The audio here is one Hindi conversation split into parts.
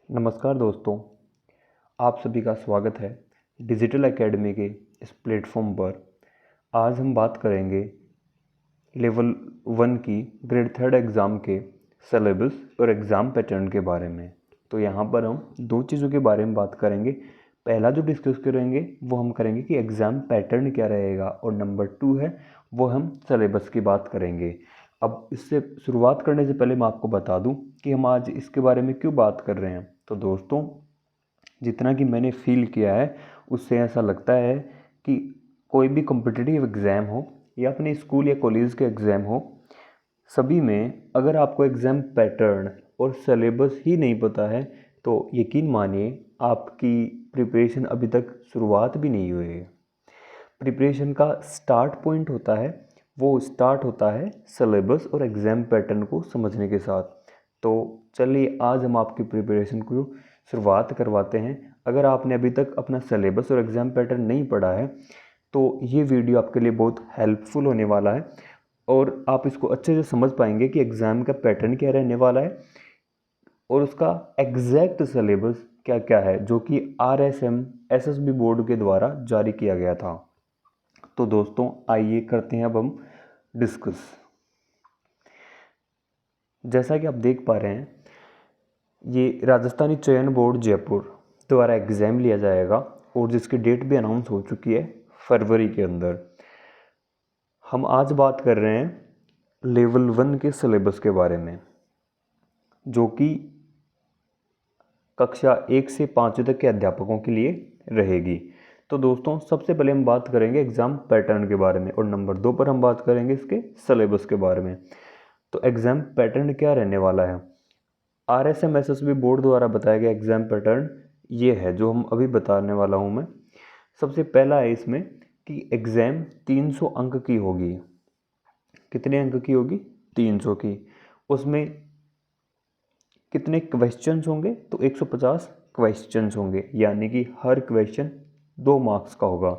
नमस्कार दोस्तों, आप सभी का स्वागत है डिजिटल एकेडमी के इस प्लेटफॉर्म पर। आज हम बात करेंगे लेवल 1 की ग्रेड 3 एग्ज़ाम के सिलेबस और एग्ज़ाम पैटर्न के बारे में। तो यहाँ पर हम दो चीज़ों के बारे में बात करेंगे। पहला जो डिस्कस करेंगे वो हम करेंगे कि एग्ज़ाम पैटर्न क्या रहेगा, और नंबर 2 है वो हम सिलेबस की बात करेंगे। अब इससे शुरुआत करने से पहले मैं आपको बता दूं कि हम आज इसके बारे में क्यों बात कर रहे हैं। तो दोस्तों, जितना कि मैंने फील किया है उससे ऐसा लगता है कि कोई भी कॉम्पिटिटिव एग्ज़ाम हो या अपने स्कूल या कॉलेज के एग्ज़ाम हो, सभी में अगर आपको एग्ज़ाम पैटर्न और सिलेबस ही नहीं पता है तो यकीन मानिए आपकी प्रिपरेशन अभी तक शुरुआत भी नहीं हुई है। प्रिपरेशन का स्टार्ट पॉइंट होता है, वो स्टार्ट होता है सिलेबस और एग्ज़ाम पैटर्न को समझने के साथ। तो चलिए आज हम आपकी प्रिपरेशन को शुरुआत करवाते हैं। अगर आपने अभी तक अपना सिलेबस और एग्ज़ाम पैटर्न नहीं पढ़ा है तो ये वीडियो आपके लिए बहुत हेल्पफुल होने वाला है, और आप इसको अच्छे से समझ पाएंगे कि एग्ज़ाम का पैटर्न क्या रहने वाला है और उसका एग्जैक्ट सिलेबस क्या क्या है, जो कि RSM SSB बोर्ड के द्वारा जारी किया गया था। तो दोस्तों आइए करते हैं अब हम डिस्कस। जैसा कि आप देख पा रहे हैं, ये राजस्थानी चयन बोर्ड जयपुर द्वारा एग्ज़ाम लिया जाएगा और जिसकी डेट भी अनाउंस हो चुकी है फरवरी के अंदर। हम आज बात कर रहे हैं लेवल 1 के सिलेबस के बारे में, जो कि कक्षा 1 से 5 तक के अध्यापकों के लिए रहेगी। तो दोस्तों सबसे पहले हम बात करेंगे एग्ज़ाम पैटर्न के बारे में, और नंबर 2 पर हम बात करेंगे इसके सिलेबस के बारे में। तो एग्ज़ाम पैटर्न क्या रहने वाला है, RSM SSB बोर्ड द्वारा बताया गया एग्ज़ाम पैटर्न ये है जो हम अभी बताने वाला हूँ मैं। सबसे पहला है इसमें कि एग्ज़ाम 300 अंक की होगी। कितने अंक की होगी? 300 की। उसमें कितने क्वेश्चंस होंगे? तो 150 क्वेश्चंस होंगे, यानी कि हर क्वेश्चन 2 मार्क्स का होगा।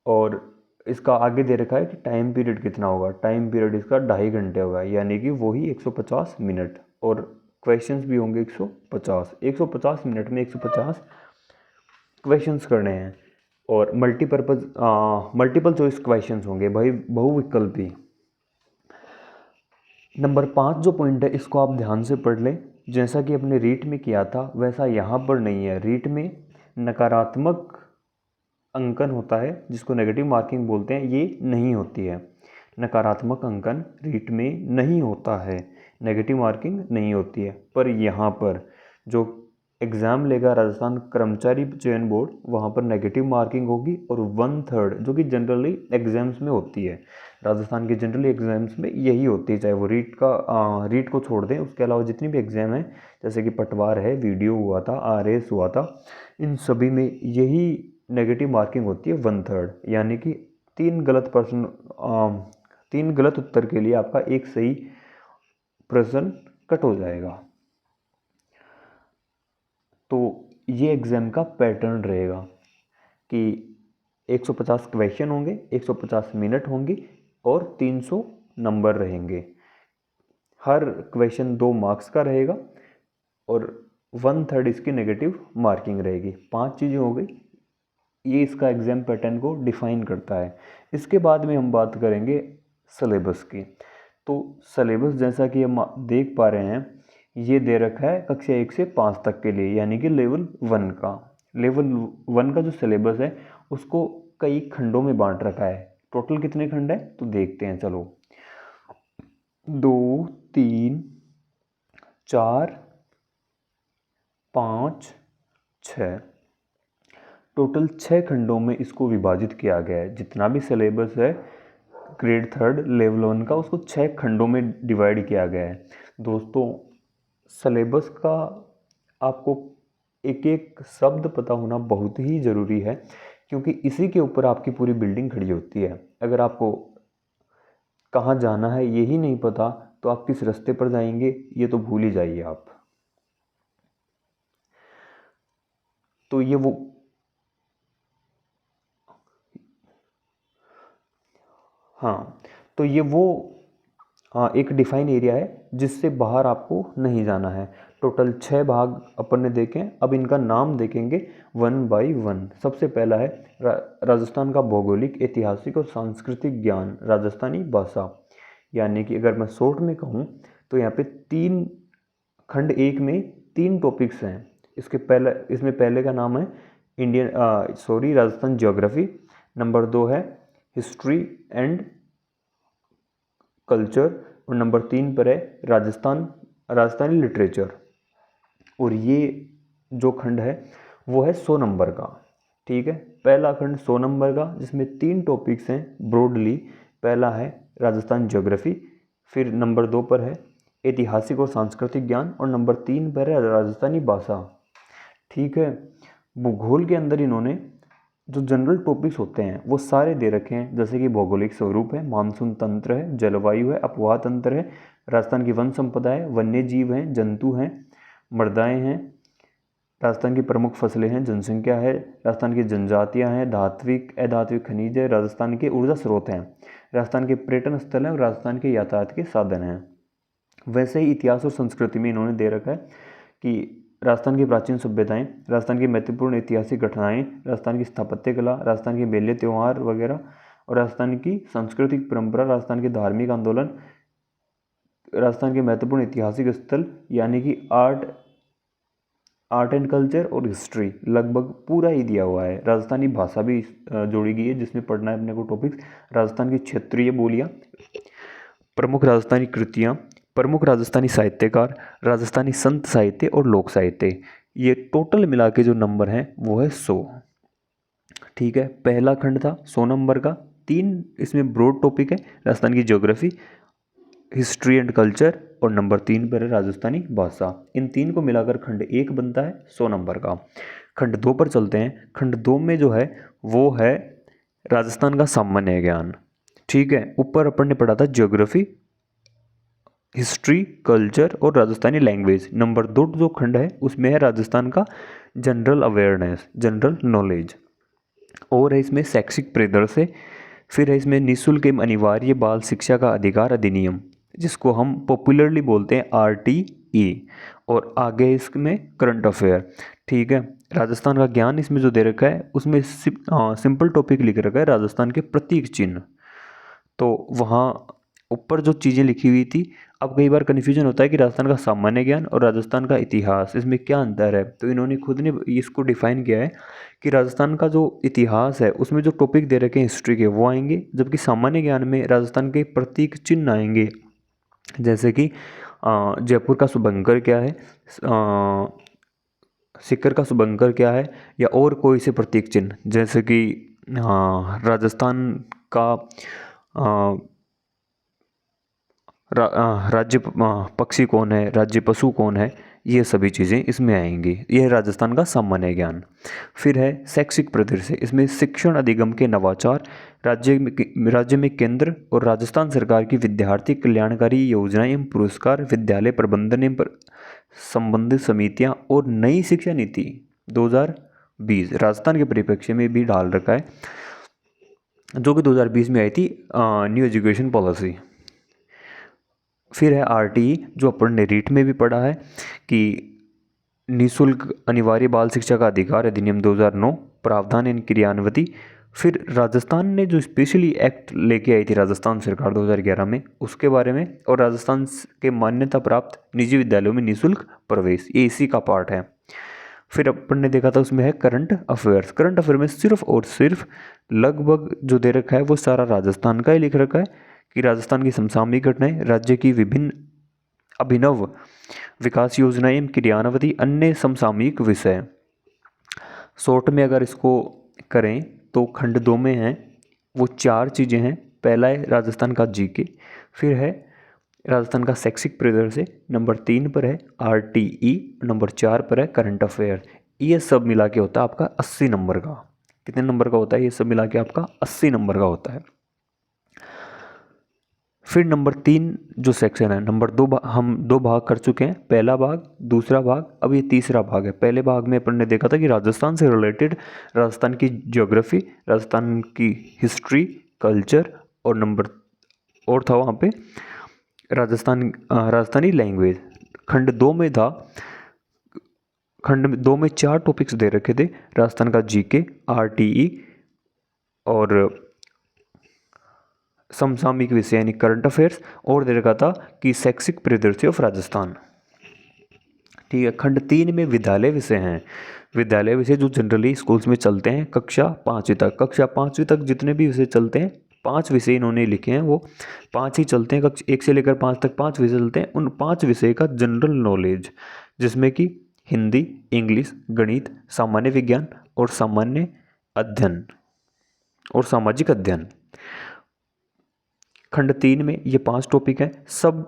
और इसका आगे दे रखा है कि टाइम पीरियड कितना होगा। टाइम पीरियड इसका 2.5 घंटे होगा, यानी कि वही 150 मिनट, और क्वेश्चंस भी होंगे 150 मिनट में 150 क्वेश्चंस करने हैं। और मल्टीपल चॉइस क्वेश्चंस होंगे भाई, बहुविकल्पी। नंबर 5 जो पॉइंट है इसको आप ध्यान से पढ़ लें। जैसा कि अपने रीट में किया था वैसा यहाँ पर नहीं है। रीट में नकारात्मक अंकन होता है जिसको नेगेटिव मार्किंग बोलते हैं, ये नहीं होती है। नकारात्मक अंकन रीट में नहीं होता है, नेगेटिव मार्किंग नहीं होती है। पर यहाँ पर जो एग्ज़ाम लेगा राजस्थान कर्मचारी चयन बोर्ड, वहाँ पर नेगेटिव मार्किंग होगी, और 1/3 जो कि जनरली एग्ज़ाम्स में होती है, राजस्थान के जनरली एग्ज़ाम्स में यही होती है, चाहे वो रीट को छोड़ दें, उसके अलावा जितनी भी एग्ज़ाम है जैसे कि पटवार है, वीडियो हुआ था, RS हुआ था, इन सभी में यही नेगेटिव मार्किंग होती है 1/3। यानी कि 3 गलत उत्तर के लिए आपका एक सही प्रश्न कट हो जाएगा। तो ये एग्ज़ाम का पैटर्न रहेगा कि 150 क्वेश्चन होंगे, 150 मिनट होंगी और 300 नंबर रहेंगे। हर क्वेश्चन 2 मार्क्स का रहेगा और 1/3 इसकी नेगेटिव मार्किंग रहेगी। 5 चीज़ें हो गई, ये इसका एग्ज़ाम पैटर्न को डिफाइन करता है। इसके बाद में हम बात करेंगे सिलेबस की। तो सिलेबस जैसा कि हम देख पा रहे हैं, ये दे रखा है कक्षा 1 से 5 तक के लिए, यानी कि लेवल 1 का। लेवल 1 का जो सिलेबस है उसको कई खंडों में बांट रखा है। टोटल कितने खंड है तो देखते हैं, चलो। 2 3 4 5 6, टोटल 6 खंडों में इसको विभाजित किया गया है। जितना भी सिलेबस है ग्रेड 3 लेवल 1 का, उसको 6 खंडों में डिवाइड किया गया है। दोस्तों सिलेबस का आपको एक एक शब्द पता होना बहुत ही ज़रूरी है, क्योंकि इसी के ऊपर आपकी पूरी बिल्डिंग खड़ी होती है। अगर आपको कहाँ जाना है यही नहीं पता तो आप किस रास्ते पर जाएंगे ये तो भूल ही जाइए आप। तो ये वो हाँ, तो ये वो एक डिफाइन एरिया है जिससे बाहर आपको नहीं जाना है। टोटल 6 भाग अपन ने देखे। अब इनका नाम देखेंगे 1 बाई 1। सबसे पहला है राजस्थान का भौगोलिक, ऐतिहासिक और सांस्कृतिक ज्ञान, राजस्थानी भाषा। यानी कि अगर मैं शॉर्ट में कहूँ तो यहाँ पे खंड 1 में 3 टॉपिक्स हैं। इसमें पहले का नाम है राजस्थान ज्योग्राफी। नंबर 2 है हिस्ट्री एंड कल्चर और नंबर 3 पर है राजस्थानी लिटरेचर। और ये जो खंड है वो है 100 नंबर का। ठीक है, पहला खंड 100 नंबर का जिसमें 3 टॉपिक्स हैं ब्रॉडली। पहला है राजस्थान ज्योग्राफी, फिर नंबर 2 पर है ऐतिहासिक और सांस्कृतिक ज्ञान और नंबर 3 पर है राजस्थानी भाषा। ठीक है, भूगोल के अंदर इन्होंने जो जनरल टॉपिक्स होते हैं वो सारे दे रखे हैं, जैसे कि भौगोलिक स्वरूप है, मानसून तंत्र है, जलवायु है, अपवाह तंत्र है, राजस्थान की वन संपदा है, वन्य जीव हैं, जंतु हैं, मृदाएं हैं, राजस्थान की प्रमुख फसलें हैं, जनसंख्या है, राजस्थान की जनजातियां हैं, धात्विक अधात्विक खनिज है, राजस्थान के ऊर्जा स्रोत हैं, राजस्थान के पर्यटन स्थल हैं और राजस्थान के यातायात के साधन हैं। वैसे ही इतिहास और संस्कृति में इन्होंने दे रखा है कि राजस्थान की प्राचीन सभ्यताएं, राजस्थान की महत्वपूर्ण ऐतिहासिक घटनाएं, राजस्थान की स्थापत्य कला, राजस्थान के मेले त्यौहार वगैरह और राजस्थान की सांस्कृतिक परंपरा, राजस्थान के धार्मिक आंदोलन, राजस्थान के महत्वपूर्ण ऐतिहासिक स्थल यानी कि आर्ट एंड कल्चर और हिस्ट्री, लगभग पूरा ही दिया हुआ है। राजस्थानी भाषा भी जोड़ी गई है जिसमें पढ़ना है अपने को टॉपिक्स, राजस्थान की क्षेत्रीय बोलियाँ, प्रमुख राजस्थानी कृतियाँ, प्रमुख राजस्थानी साहित्यकार, राजस्थानी संत साहित्य और लोक साहित्य। ये टोटल मिला के जो नंबर हैं वो है 100। ठीक है, पहला खंड था 100 नंबर का। 3 इसमें ब्रॉड टॉपिक है, राजस्थान की ज्योग्राफी, हिस्ट्री एंड कल्चर और नंबर 3 पर है राजस्थानी भाषा। इन 3 को मिलाकर खंड 1 बनता है 100 नंबर का। खंड 2 पर चलते हैं। खंड 2 में जो है वो है राजस्थान का सामान्य ज्ञान। ठीक है, ऊपर अपन ने पढ़ा था ज्योग्राफी, हिस्ट्री, कल्चर और राजस्थानी लैंग्वेज। नंबर 2 जो खंड है उसमें है राजस्थान का जनरल अवेयरनेस, जनरल नॉलेज। और है इसमें शैक्षिक परिदृश्य, फिर है इसमें निःशुल्क एवं अनिवार्य बाल शिक्षा का अधिकार अधिनियम, जिसको हम पॉपुलरली बोलते हैं RTE। और आगे इसमें करंट अफेयर। ठीक है, राजस्थान का ज्ञान इसमें जो दे रखा है उसमें सिंपल टॉपिक लिख रखा है राजस्थान के प्रतीक चिन्ह। तो वहाँ ऊपर जो चीज़ें लिखी हुई थी, अब कई बार कन्फ्यूजन होता है कि राजस्थान का सामान्य ज्ञान और राजस्थान का इतिहास इसमें क्या अंतर है। तो इन्होंने खुद ने इसको डिफाइन किया है कि राजस्थान का जो इतिहास है उसमें जो टॉपिक दे रखे हैं हिस्ट्री के वो आएंगे, जबकि सामान्य ज्ञान में राजस्थान के प्रतीक चिन्ह आएंगे। जैसे कि जयपुर का शुभंकर क्या है, सीकर का शुभंकर क्या है, या और कोई से प्रतीक चिन्ह। जैसे कि राजस्थान का राज्य पक्षी कौन है, राज्य पशु कौन है, ये सभी चीज़ें इसमें आएंगी। यह है राजस्थान का सामान्य ज्ञान। फिर है शैक्षिक परिदृश्य, इसमें शिक्षण अधिगम के नवाचार, राज्य में केंद्र और राजस्थान सरकार की विद्यार्थी कल्याणकारी योजनाएं एवं पुरस्कार, विद्यालय प्रबंधन एवं संबंधित समितियां और नई शिक्षा नीति 2020 राजस्थान के परिप्रेक्ष्य में भी डाल रखा है, जो कि 2020 में आई थी, न्यू एजुकेशन पॉलिसी। फिर है RTE जो अपन ने रीट में भी पढ़ा है कि निःशुल्क अनिवार्य बाल शिक्षा का अधिकार अधिनियम 2009, प्रावधान एवं क्रियान्वती। फिर राजस्थान ने जो स्पेशली एक्ट लेके आई थी राजस्थान सरकार 2011 में, उसके बारे में, और राजस्थान के मान्यता प्राप्त निजी विद्यालयों में निःशुल्क प्रवेश, ये इसी का पार्ट है। फिर अपन ने देखा था उसमें है करंट अफेयर्स। करंट अफेयर में सिर्फ और सिर्फ लगभग जो दे रखा है वो सारा राजस्थान का ही लिख रखा है कि राजस्थान की समसामयिक घटनाएं, राज्य की विभिन्न अभिनव विकास योजनाएं, क्रियान्वती, अन्य समसामयिक विषय। शॉर्ट में अगर इसको करें तो खंड 2 में है वो 4 चीज़ें हैं। पहला है राजस्थान का GK, फिर है राजस्थान का शैक्षिक परिदृश्य, नंबर 3 पर है RTE, नंबर 4 पर है करंट अफेयर। ये सब मिला के होता है आपका 80 नंबर का। कितने नंबर का होता है? ये सब मिला के आपका 80 नंबर का होता है। फिर नंबर 3 जो सेक्शन है, नंबर 2 हम 2 भाग कर चुके हैं, पहला भाग, दूसरा भाग, अब ये तीसरा भाग है। पहले भाग में अपन ने देखा था कि राजस्थान से रिलेटेड राजस्थान की ज्योग्राफी, राजस्थान की हिस्ट्री, कल्चर और नंबर और था वहाँ पे राजस्थानी लैंग्वेज खंड 2 में था। खंड 2 में 4 टॉपिक्स दे रखे थे, राजस्थान का जीके, आरटीई और समसामयिक विषय यानी करंट अफेयर्स, और दे रखा था कि शैक्षिक परिदृश्य ऑफ राजस्थान। ठीक है। खंड 3 में विद्यालय विषय हैं। विद्यालय विषय जो जनरली स्कूल्स में चलते हैं कक्षा 5वीं तक। कक्षा 5वीं तक जितने भी विषय चलते हैं, 5 विषय इन्होंने लिखे हैं, वो 5 ही चलते हैं। कक्षा 1 से लेकर 5 तक 5 विषय चलते हैं। उन 5 विषय का जनरल नॉलेज, जिसमें कि हिंदी, इंग्लिश, गणित, सामान्य विज्ञान और सामान्य अध्ययन और सामाजिक अध्ययन। खंड 3 में ये 5 टॉपिक हैं। सब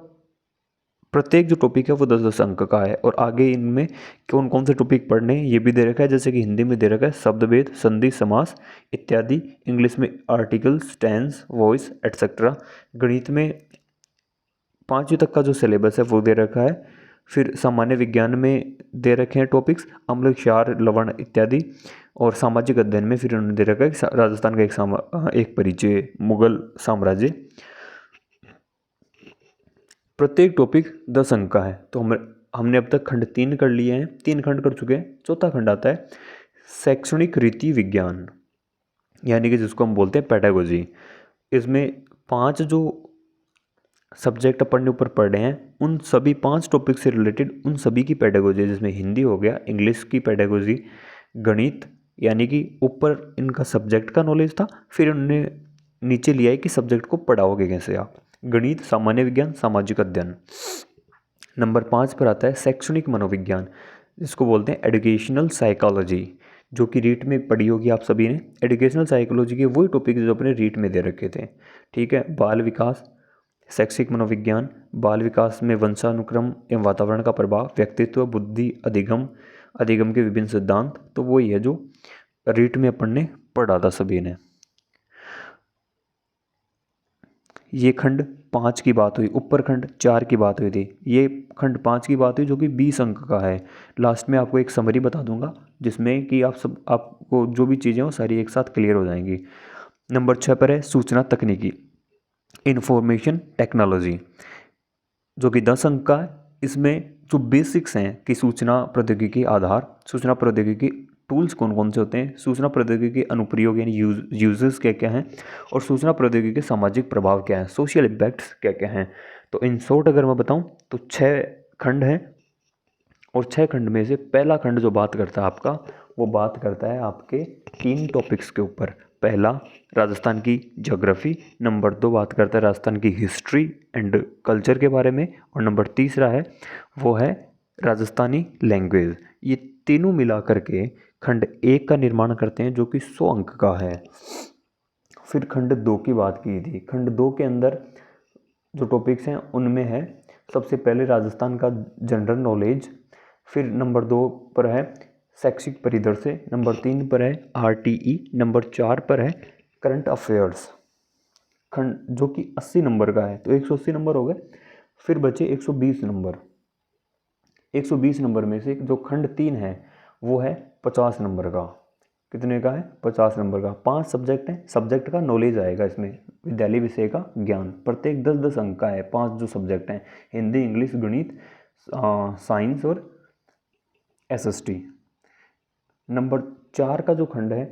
प्रत्येक जो टॉपिक है वो 10-10 अंक का है। और आगे इनमें कौन कौन से टॉपिक पढ़ने हैं ये भी दे रखा है, जैसे कि हिंदी में दे रखा है शब्दभेद, संधि, समास इत्यादि। इंग्लिश में आर्टिकल्स, टेंस, वॉइस एटसेट्रा। गणित में 5वीं तक का जो सिलेबस है वो दे रखा है। फिर सामान्य विज्ञान में दे रखे हैं टॉपिक्स अम्ल, क्षार, लवण इत्यादि। और सामाजिक अध्ययन में फिर उन्होंने दे रखा है राजस्थान का एक परिचय, मुगल साम्राज्य। प्रत्येक टॉपिक 10 अंक का है। तो हमने अब तक खंड 3 कर लिए हैं, 3 खंड कर चुके हैं। चौथा खंड आता है शैक्षणिक रीति विज्ञान, यानी कि जिसको हम बोलते हैं पेडागोजी। इसमें 5 जो सब्जेक्ट अपन ने ऊपर पढ़े हैं, उन सभी 5 टॉपिक से रिलेटेड उन सभी की पेडागोजी, जिसमें हिंदी हो गया, इंग्लिश की पेडागोजी, गणित यानी कि ऊपर इनका सब्जेक्ट का नॉलेज था, फिर उन्होंने नीचे लिया है कि सब्जेक्ट को पढ़ाओगे कैसे आप। गणित, सामान्य विज्ञान, सामाजिक अध्ययन। नंबर 5 पर आता है शैक्षणिक मनोविज्ञान, जिसको बोलते हैं एजुकेशनल साइकोलॉजी, जो कि रीट में पढ़ी होगी आप सभी ने। एजुकेशनल साइकोलॉजी के वही टॉपिक जो अपने रीट में दे रखे थे। ठीक है। बाल विकास, शैक्षिक मनोविज्ञान, बाल विकास में वंशानुक्रम एवं वातावरण का प्रभाव, व्यक्तित्व, बुद्धि, अधिगम के विभिन्न सिद्धांत, तो वही है जो रीट में अपन ने पढ़ा था सभी ने। ये खंड 5 की बात हुई। ऊपर खंड 4 की बात हुई थी, ये खंड 5 की बात हुई जो कि 20 अंक का है। लास्ट में आपको एक समरी बता दूंगा, जिसमें कि आपको जो भी चीज़ें हो सारी एक साथ क्लियर हो जाएंगी। नंबर 6 पर है सूचना तकनीकी, इंफॉर्मेशन टेक्नोलॉजी, जो कि 10 अंक का है। इसमें जो बेसिक्स हैं कि सूचना प्रौद्योगिकी आधार, सूचना प्रौद्योगिकी टूल्स कौन कौन से होते हैं, सूचना प्रौद्योगिकी अनुप्रयोग यानी यूजेस क्या क्या हैं, और सूचना प्रौद्योगिकी के सामाजिक प्रभाव क्या है, सोशल इम्पैक्ट्स क्या क्या हैं। तो इन शॉर्ट अगर मैं बताऊं तो 6 खंड हैं। और 6 खंड में से पहला खंड जो बात करता है आपका, वो बात करता है आपके 3 टॉपिक्स के ऊपर। पहला राजस्थान की ज्योग्राफी, नंबर 2 बात करता है राजस्थान की हिस्ट्री एंड कल्चर के बारे में, और नंबर तीसरा है वो है राजस्थानी लैंग्वेज। ये तीनों मिला करके खंड 1 का निर्माण करते हैं, जो कि 100 अंक का है। फिर खंड 2 की बात की थी। खंड 2 के अंदर जो टॉपिक्स हैं उनमें है सबसे पहले राजस्थान का जनरल नॉलेज, फिर नंबर 2 पर है शैक्षिक परिदृश्य, नंबर 3 पर है आरटीई, नंबर 4 पर है करंट अफेयर्स, खंड जो कि 80 नंबर का है। तो 180 नंबर हो गए, फिर बचे 120 नंबर। 120 नंबर में से जो खंड 3 है वो है 50 नंबर का। कितने का है? 50 नंबर का। 5 सब्जेक्ट हैं, सब्जेक्ट का नॉलेज आएगा इसमें, विद्यालय विषय का ज्ञान, प्रत्येक 10-10 अंक का है। 5 जो सब्जेक्ट हैं, हिंदी, इंग्लिश, गणित, साइंस और एसएसटी। नंबर 4 का जो खंड है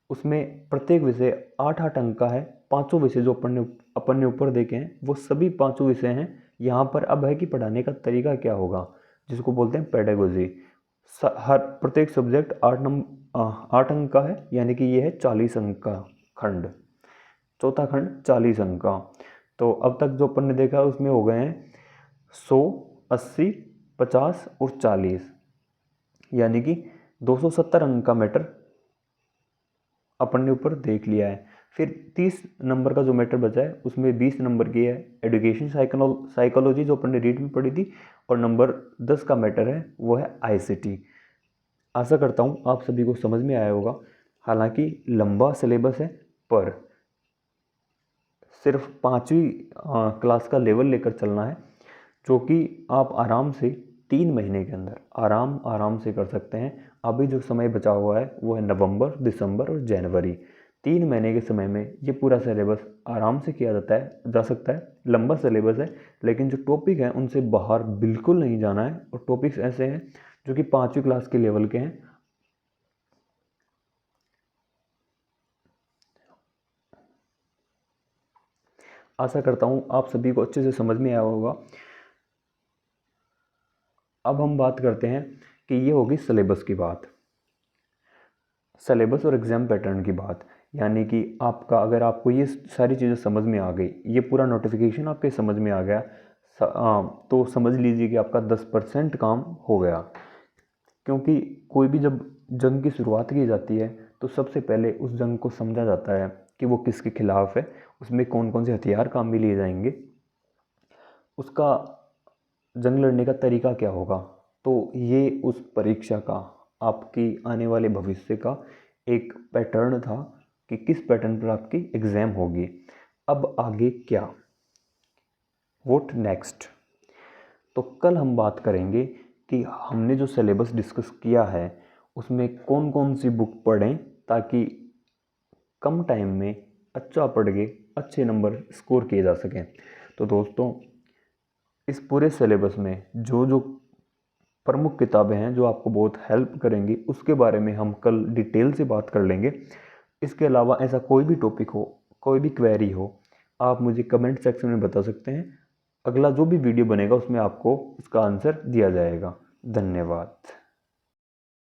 उसमें प्रत्येक विषय 8-8 अंक का है। 5 विषय जो अपन ने ऊपर देखे हैं वो सभी 5 विषय हैं। यहाँ पर अब है कि पढ़ाने का तरीका क्या होगा, जिसको बोलते हैं पेडागोजी। हर प्रत्येक सब्जेक्ट 8 अंक का है, यानी कि ये है 40 अंक का खंड। चौथा खंड 40 अंक का। तो अब तक जो अपन ने देखा उसमें हो गए हैं 100, 80, 50 और 40, यानी कि 270 अंक का मैटर अपन ने ऊपर देख लिया है। फिर 30 नंबर का जो मैटर बचा है उसमें 20 नंबर की है एजुकेशन साइकोलॉजी, जो अपन ने रीड में पढ़ी थी, और नंबर 10 का मैटर है वो है आईसीटी। आशा करता हूँ आप सभी को समझ में आया होगा। हालांकि लंबा सिलेबस है, पर सिर्फ 5वीं क्लास का लेवल लेकर चलना है, जो कि आप आराम से 3 महीने के अंदर आराम से कर सकते हैं। अभी जो समय बचा हुआ है वो है नवंबर, दिसंबर और जनवरी। 3 महीने के समय में ये पूरा सिलेबस आराम से किया जा सकता है। लंबा सिलेबस है, लेकिन जो टॉपिक हैं उनसे बाहर बिल्कुल नहीं जाना है, और टॉपिक्स ऐसे हैं जो कि 5वीं क्लास के लेवल के हैं। आशा करता हूँ आप सभी को अच्छे से समझ में आया होगा। अब हम बात करते हैं कि ये होगी सिलेबस की बात, सिलेबस और एग्ज़ाम पैटर्न की बात। यानी कि आपका, अगर आपको ये सारी चीज़ें समझ में आ गई, ये पूरा नोटिफिकेशन आपके समझ में आ गया, तो समझ लीजिए कि आपका 10% काम हो गया। क्योंकि कोई भी जब जंग की शुरुआत की जाती है तो सबसे पहले उस जंग को समझा जाता है कि वो किसके खिलाफ है, उसमें कौन कौन से हथियार काम में लिए जाएंगे, उसका जंग लड़ने का तरीका क्या होगा। तो ये उस परीक्षा का, आपकी आने वाले भविष्य का एक पैटर्न था कि किस पैटर्न पर आपकी एग्ज़ाम होगी। अब आगे क्या, व्हाट नेक्स्ट। तो कल हम बात करेंगे कि हमने जो सिलेबस डिस्कस किया है उसमें कौन कौन सी बुक पढ़ें ताकि कम टाइम में अच्छा पढ़ के अच्छे नंबर स्कोर किए जा सकें। तो दोस्तों, इस पूरे सिलेबस में जो जो प्रमुख किताबें हैं जो आपको बहुत हेल्प करेंगी, उसके बारे में हम कल डिटेल से बात कर लेंगे। इसके अलावा ऐसा कोई भी टॉपिक हो, कोई भी क्वेरी हो, आप मुझे कमेंट सेक्शन में बता सकते हैं। अगला जो भी वीडियो बनेगा उसमें आपको उसका आंसर दिया जाएगा। धन्यवाद।